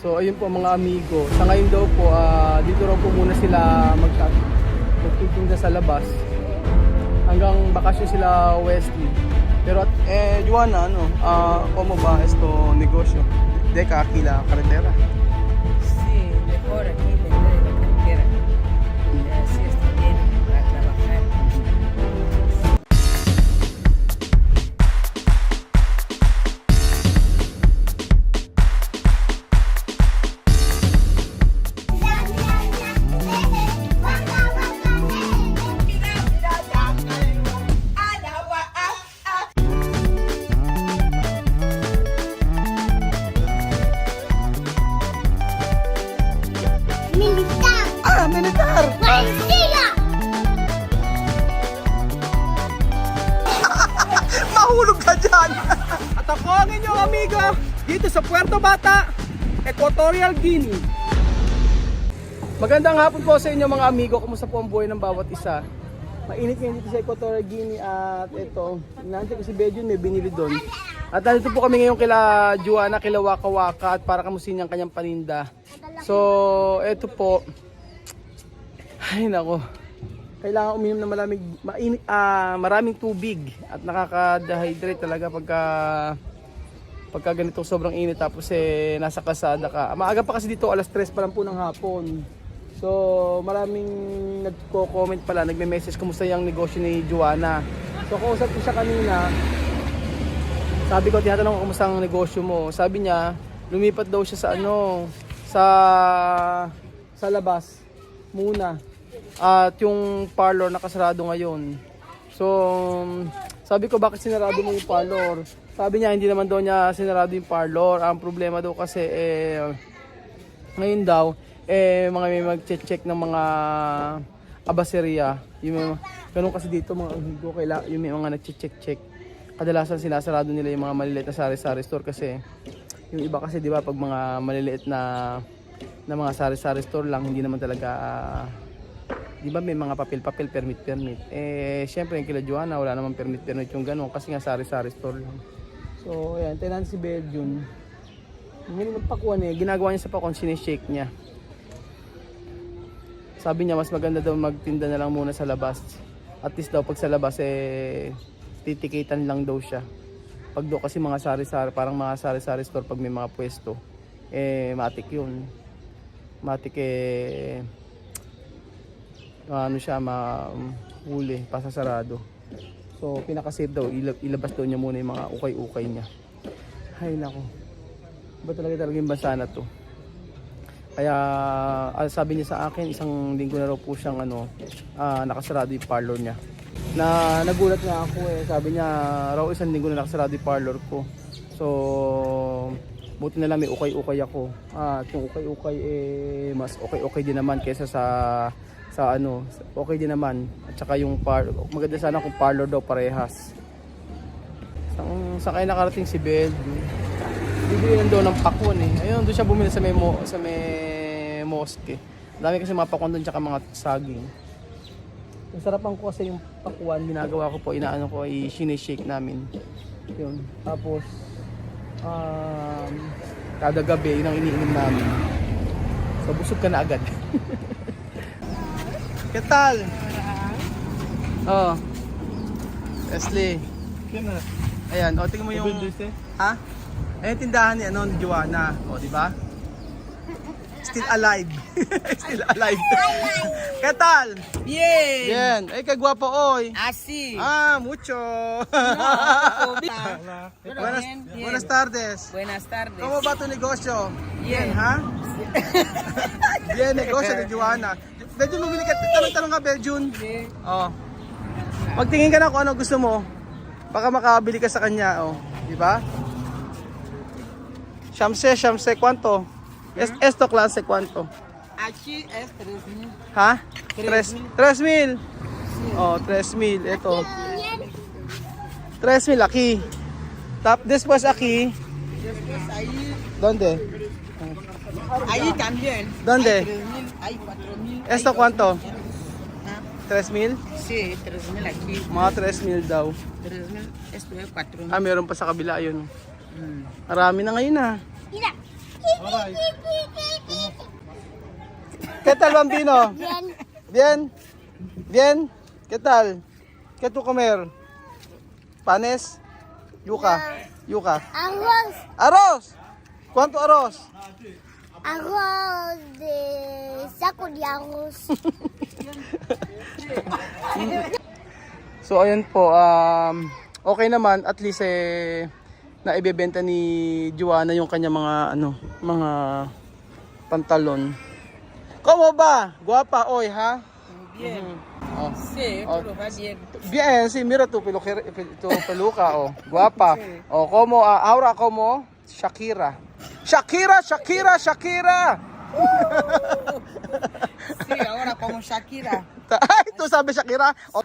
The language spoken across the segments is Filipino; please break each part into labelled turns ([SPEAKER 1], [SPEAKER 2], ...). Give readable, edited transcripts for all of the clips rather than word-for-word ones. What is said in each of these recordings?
[SPEAKER 1] So ayun po mga amigo. Sa ngayon daw po, dito raw po muna sila magtitinda sa labas. Hanggang bakasyon sila Wesley. Pero Juana, ¿cómo va esto negocio? De aquí la carretera.
[SPEAKER 2] Sí, mejor aquí en medio de la carretera. Así está bien para trabajar.
[SPEAKER 3] Militar.
[SPEAKER 1] Militar!
[SPEAKER 3] Maestría.
[SPEAKER 1] Mahulog ka dyan! At ako ang inyong amigo dito sa Puerto Bata, Equatorial Guinea. Magandang hapon po sa inyo mga amigo. Kumusta po ang buhay ng bawat isa? Mainit ngayon dito sa Equatorial Guinea at ito, nandiyan ko si Bejun, may binili doon. At nandito po kami ngayon kila Juana, kila Waka Waka at para kamusin ang kanyang paninda. So, ito po. Ay nako. Kailangan uminom ng maraming tubig at nakaka-dehydrate talaga pagka ganito sobrang init tapos nasa kalsada ka. Maaga pa kasi dito, alas 3 pa lang po ng hapon. So maraming nagko-comment pala, nagme-message kumusta yung negosyo ni Juana. So kausap ko siya kanina. Sabi ko, tinatanong ko kumusta ang negosyo mo. Sabi niya, lumipat daw siya sa labas muna. At yung parlor nakasarado ngayon. So, sabi ko bakit sinarado mo yung parlor? Sabi niya hindi naman daw niya sinarado yung parlor. Ang problema daw kasi ngayon daw mga may mag-check ng mga abaseria. Yung ganun kasi dito mga amigo, yung may mga nag-check. Kadalasan sinasarado nila yung mga maliliit na sari-sari store kasi yung iba kasi 'di ba pag mga maliliit na mga sari-sari store lang hindi naman talaga 'di ba may mga papel permit. Syempre yung kila Juana wala namang permit yung ganun kasi nga sari-sari store lang. So ayan, tinan si Belgium. Hindi ng pakuan ginagawa niya sa pakuan, sinishake niya. Sabi niya mas maganda daw magtinda na lang muna sa labas. At least daw pag sa labas titikitan lang daw siya. Pag do kasi mga sari-sari, parang mga sari-sari store pag may mga pwesto, matik yun. Matik ano siya, mahuli, pasasarado. So pinaka-save daw, ilabas daw niya muna yung mga ukay-ukay niya. Hay nako. Ba talaga yung bansa na to. Kaya sabi niya sa akin, isang linggo na raw po siyang nakasarado yung parlor niya. Na nagulat nga ako sabi niya raw isang linggo na nakasarado yung parlor ko. So buti na lang may ukay-ukay ako. At yung ukay-ukay mas okay din naman kaysa sa okay din naman. At saka yung maganda sana kung parlor daw parehas. Saan kayo nakarating si Bel? Bibili lang daw ng pakwan Ayun, doon siya bumili sa may mosque. Dami kasi mga pakwan doon tsaka mga saging. Ang sarapan ko kasi yung pakwan, ginagawa ko po, sinishake namin. Yun. Tapos, kada gabi, yun ang iniinom namin. So, busog ka na agad. ¿Qué tal? Oh. Leslie. Ayan, tingnan mo yung... Ha? Ayan tindahan ni Juana. Di ba? Still alive. Still alive. ¿Qué tal?
[SPEAKER 2] Bien.
[SPEAKER 1] Bien. Qué guapo hoy.
[SPEAKER 2] Así.
[SPEAKER 1] Mucho.
[SPEAKER 2] Bien.
[SPEAKER 1] Buenas tardes.
[SPEAKER 2] Buenas tardes.
[SPEAKER 1] ¿Cómo va tu negosyo?
[SPEAKER 2] Bien.
[SPEAKER 1] Ha? Bien, negosyo ni Juana. Belgium, bumili ka. Tanong ka, Belgium.
[SPEAKER 2] Bien.
[SPEAKER 1] Magtingin ka na kung ano gusto mo. Baka makabili ka sa kanya. Di ba? Shamse, ¿cuánto? Esto clase, ¿cuánto?
[SPEAKER 2] Aquí es 3,000.
[SPEAKER 1] ¿Ha?
[SPEAKER 2] 3,000.
[SPEAKER 1] 3,000. 3,000. Ito. 3,000 aquí. Después aquí.
[SPEAKER 2] Después ahí,
[SPEAKER 1] ¿Dónde?
[SPEAKER 2] ahí también.
[SPEAKER 1] ¿Dónde?
[SPEAKER 2] Hay 3,000, hay 4,000.
[SPEAKER 1] ¿Esto
[SPEAKER 2] hay
[SPEAKER 1] cuánto?
[SPEAKER 2] 2,000.
[SPEAKER 1] 3,000?
[SPEAKER 2] Sí, 3,000 aquí.
[SPEAKER 1] Mga 3,000 daw.
[SPEAKER 2] 3,000, esto es 4,000.
[SPEAKER 1] Meron pa sa kabila yun. Marami na ngayon
[SPEAKER 3] Mira.
[SPEAKER 1] ¿Qué tal, bambino? Bien. Bien. ¿Qué tal? ¿Qué tú comer? ¿Panes? Yuca. Yuca.
[SPEAKER 3] Arroz,
[SPEAKER 1] ¿Arroz? ¿Cuánto arroz?
[SPEAKER 3] arroz de saco de arroz.
[SPEAKER 1] So ayun po, okay naman at least na ibebenta ni Joanna yung kanya mga mga pantalon. ¿Cómo va? Guapa hoy, ha?
[SPEAKER 2] Bien.
[SPEAKER 1] Oh.
[SPEAKER 2] Sí,
[SPEAKER 1] Oh.
[SPEAKER 2] todo va bien.
[SPEAKER 1] Bien, sí, mira tu peluca, oh. Guapa. Oh, como ahora como Shakira. Shakira, Shakira, Shakira.
[SPEAKER 2] Sí, ahora como Shakira.
[SPEAKER 1] Ay, tú sabes Shakira? Oh,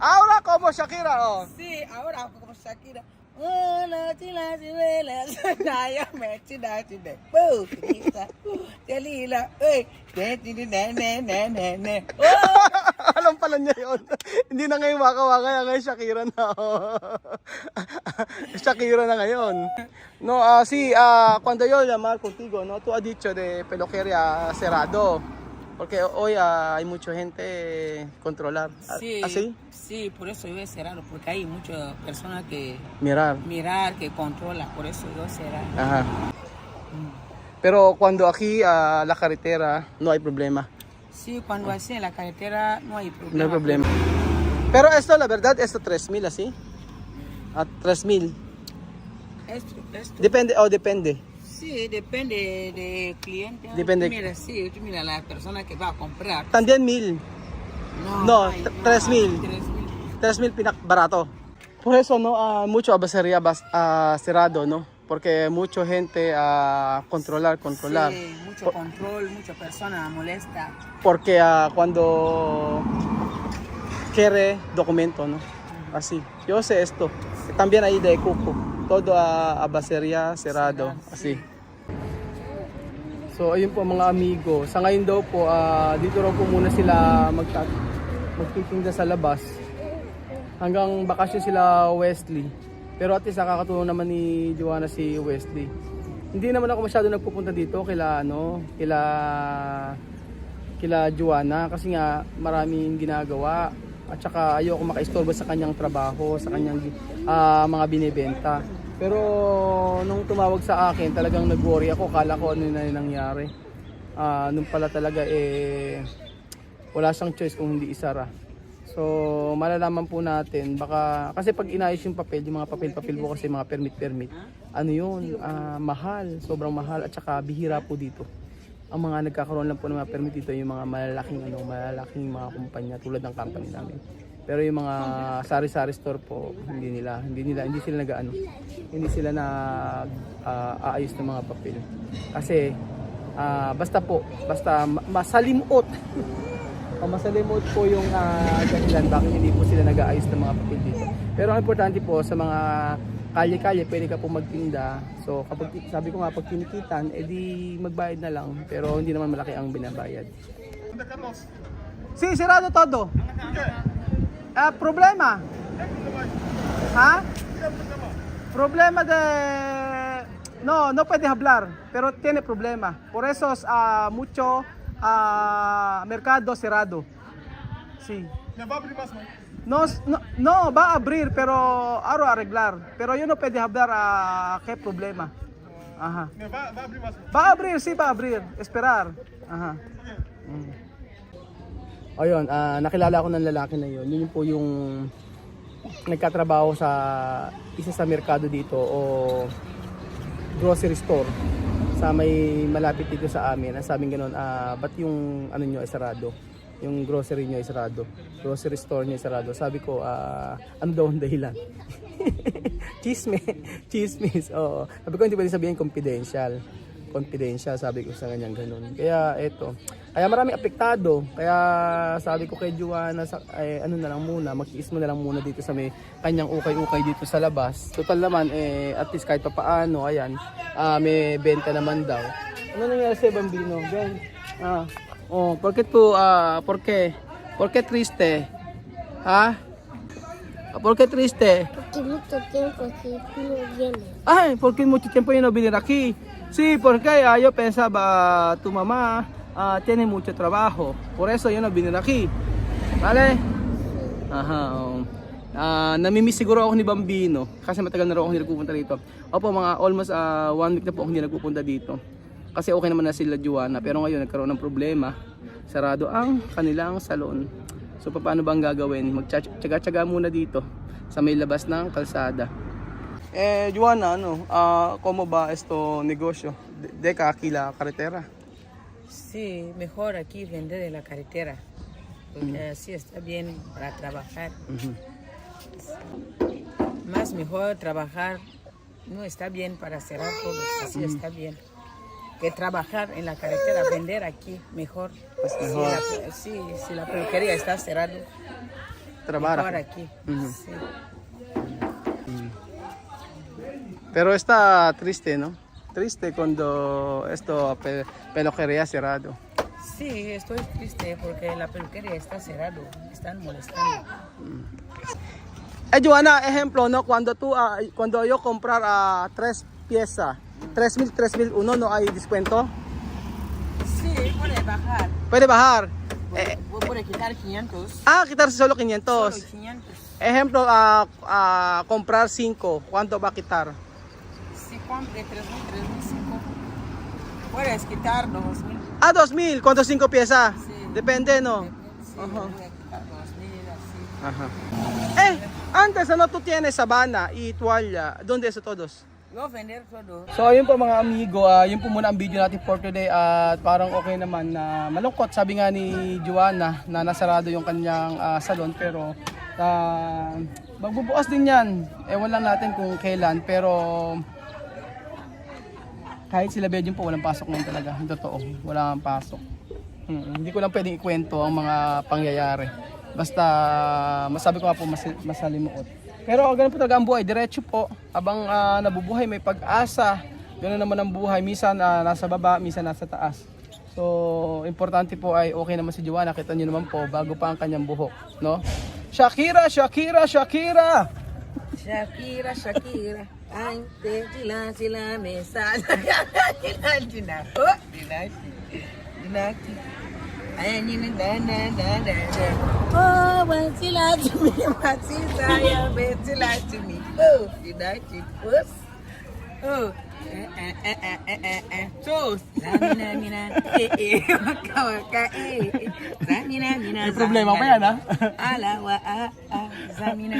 [SPEAKER 1] ahora como Shakira, oh.
[SPEAKER 2] Sí, ahora como Shakira. Hola, chilas y velas. Naya me chida chida. Boo, chida. Jalila. Uy. Ne.
[SPEAKER 1] Alam pala niya yun. Hindi na ngayon waka-waka, ngayon Shakira na. Oh. Shakira na ngayon. No, sí, cuando yo llamar contigo, no, tú has dicho de peluquería cerrado. Porque hoy hay mucha gente controlar.
[SPEAKER 2] Sí,
[SPEAKER 1] ¿Así?
[SPEAKER 2] sí, por eso yo he cerrado, porque hay muchas personas que
[SPEAKER 1] Mirar.
[SPEAKER 2] que controlan, por eso yo he cerrado.
[SPEAKER 1] Ajá. Pero cuando aquí la carretera no hay problema.
[SPEAKER 2] Sí, cuando así en la carretera no hay problema.
[SPEAKER 1] No hay problema. Pero esto, la verdad, esto 3,000 así. 3,000.
[SPEAKER 2] Esto,
[SPEAKER 1] Depende, depende.
[SPEAKER 2] sí, depende del cliente.
[SPEAKER 1] Depende.
[SPEAKER 2] Mira, sí, tú mira la persona que va a comprar.
[SPEAKER 1] También 1,000. No, 3,000.
[SPEAKER 2] 3,000.
[SPEAKER 1] 3,000 barato. Por eso, no, mucho abasería cerrado, no? Porque mucha gente controlar.
[SPEAKER 2] Sí, mucho control, mucha persona molesta.
[SPEAKER 1] Porque cuando quiere documento, ¿no? Así. Yo sé esto. También ahí de Cuco. Todo abasería cerrado. Así. So, ayun po mga amigo. Sa ngayon daw po, dito raw po muna sila magtitinda sa labas. Hanggang bakasyon sila Wesley. Pero at least nakakatulong naman ni Joanna si Wesley. Hindi naman ako masyado nagpupunta dito kila Joanna kasi nga maraming ginagawa at saka ayoko makaistorbo sa kanyang trabaho, sa kanyang mga binebenta. Pero nung tumawag sa akin, talagang nag-worry ako, kala ko ano na nangyari. Nung pala talaga wala siyang choice kung hindi isara. So, malalaman po natin, baka, kasi pag inayos yung papel, yung mga papel po kasi mga permit, ano yun, mahal, sobrang mahal, at saka bihira po dito. Ang mga nagkakaroon lang po ng mga permit dito, yung mga malalaking mga kumpanya tulad ng company namin. Pero yung mga sari-sari store po, hindi sila aayos ng mga papel. Kasi, basta masalimot. Masalimot po yung dahilan bakit hindi po sila nag-aayos ng mga papel dito. Pero ang importante po sa mga kalye-kalye, pwede ka po magtinda. So kapag sabi ko nga pag kinikitan, edi magbayad na lang. Pero hindi naman malaki ang binabayad. Sí, cerrado todo. Problema. Ha? Problema de no puede hablar, pero tiene problema. Por eso mucho mercado cerrado. Sí. No, va a abrir, pero aro arreglar. Pero yo no puede hablar qué problema. Ajá. Va a abrir, sí, va a abrir. Esperar. Ajá. Ayun, nakilala ko ng lalaki na yun. Yun po yung nagkatrabaho sa isa sa merkado dito o grocery store sa may malapit dito sa amin. Ang sabing ganoon, ba't yung ano nyo ay sarado? Yung grocery nyo ay sarado. Grocery store nyo ay sarado. Sabi ko, ano daw ang dahilan? Chismis. Oo. Sabi ko, hindi pwede sabihin confidential, sabi ko sa kanyang ganun. Kaya eto, kaya maraming apektado. Kaya sabi ko kay Joanna, ano na lang muna, magtiis mo na lang muna dito sa may kanyang ukay-ukay dito sa labas. Total naman, at least kahit pa paano, ayan, may benta naman daw. Ano nangyari sa Bambino? Ben? ¿Por qué tú, por qué triste? ¿Ah? ¿Por qué triste?
[SPEAKER 3] Porque mucho tiempo que no viene.
[SPEAKER 1] Ay, porque mucho tiempo yo no vine aquí. Sí, porque yo pensaba tu mamá tiene mucho trabajo. Por eso yo no vine aquí. Vale? Namimiss siguro ako ni Bambino kasi matagal na rin ako hindi nagpupunta dito. Opo, mga almost 1 week na po ako hindi nagpupunta dito. Kasi okay naman na sila Joanna, pero ngayon nagkaroon ng problema. Sarado ang kanilang salon. So paano ba ang gagawin? Magtyaga-tyaga muna dito sa may labas ng kalsada. Joanna, como ba esto negosyo? De aquí la carretera.
[SPEAKER 2] Sí, mejor aquí vender en la carretera, porque así está bien para trabajar. Más mejor trabajar, no está bien para cerrar todo, así está bien. Que trabajar en la carretera, vender aquí, mejor.
[SPEAKER 1] Pues mejor.
[SPEAKER 2] Si la peluquería está cerrado,
[SPEAKER 1] Trabaja.
[SPEAKER 2] mejor aquí. Sí.
[SPEAKER 1] Pero está triste, ¿no? Triste cuando esto peluquería cerrado.
[SPEAKER 2] Sí, estoy triste porque la peluquería está cerrado, están molestando.
[SPEAKER 1] Joanna, ejemplo, ¿no? Cuando yo comprar 3 piezas, 3,000, uno, ¿no hay descuento?
[SPEAKER 2] Sí, puede bajar.
[SPEAKER 1] Puede bajar.
[SPEAKER 2] Puede quitar 500.
[SPEAKER 1] Quitarse solo 500.
[SPEAKER 2] Solo 500.
[SPEAKER 1] Ejemplo, comprar 5, ¿cuánto va a quitar?
[SPEAKER 2] Si compre 3,000, 3,500, puedes quitar 2,000.
[SPEAKER 1] 2,000, ¿cuánto 5 piezas?
[SPEAKER 2] Sí.
[SPEAKER 1] Depende, ¿no?
[SPEAKER 2] Sí,
[SPEAKER 1] Ajá.
[SPEAKER 2] voy a quitar 2,000 así.
[SPEAKER 1] Ajá. Antes, tú tienes sabana y toalla. ¿Dónde eso todos?
[SPEAKER 2] Yo vender todo.
[SPEAKER 1] So ayun po mga amigo, yun po muna ang video natin for today at parang okay naman na malungkot. Sabi nga ni Joanna na nasarado yung kanyang salon pero magbubukas din yan. Ewan lang natin kung kailan pero kahit sila Beijing po walang pasok ngayon talaga. Totoo, walang pasok. Hindi ko lang pwedeng ikwento ang mga pangyayari. Basta masabi ko nga po masalimuot. Pero ganun po talaga ang buhay, diretso po. Habang nabubuhay may pag-asa. Ganun naman ang buhay, minsan nasa baba, minsan nasa taas. So, importante po ay okay naman si Joanna. Kita niyo naman po, bago pa ang kanyang buhok, no? Shakira, Shakira, Shakira!
[SPEAKER 2] Shakira, Shakira. Ay, sila mesa. Oh, when sila to me, masisa ya bet sila to me. Oh, dinaki, puss. Oh, toast. Zamina, waka waka, zamina,
[SPEAKER 1] May problema pa yan, ha?
[SPEAKER 2] Alawa, zamina,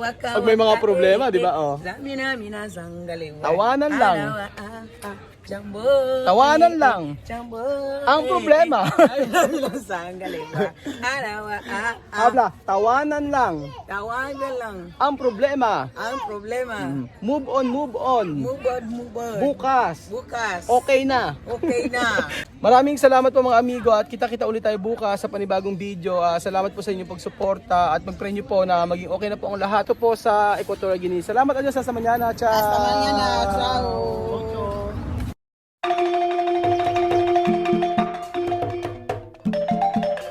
[SPEAKER 2] waka
[SPEAKER 1] Pag may mga problema, di ba? Oh.
[SPEAKER 2] Zamina, zanggalewa.
[SPEAKER 1] Tawanan lang.
[SPEAKER 2] Alawa, jambo.
[SPEAKER 1] Tawanan lang.
[SPEAKER 2] Jambo.
[SPEAKER 1] Ang problema.
[SPEAKER 2] Zanggalewa. Alawa,
[SPEAKER 1] Habla, tawanan lang.
[SPEAKER 2] tawagan lang.
[SPEAKER 1] Ang problema.
[SPEAKER 2] Ang problema.
[SPEAKER 1] Move on, move on.
[SPEAKER 2] Move on.
[SPEAKER 1] Bukas.
[SPEAKER 2] Bukas.
[SPEAKER 1] Okay na.
[SPEAKER 2] Okay na.
[SPEAKER 1] Maraming salamat po mga amigo at kita-kita ulit tayo bukas sa panibagong video. Salamat po sa inyong pagsuporta at mag-pray niyo po na maging okay na po ang lahat po sa Equatorial Guinea. Salamat adios sa mañana. Ciao.
[SPEAKER 2] Hasta mañana. Ciao.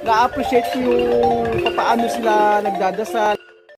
[SPEAKER 1] Na-appreciate ko yung paano sila nagdadasal.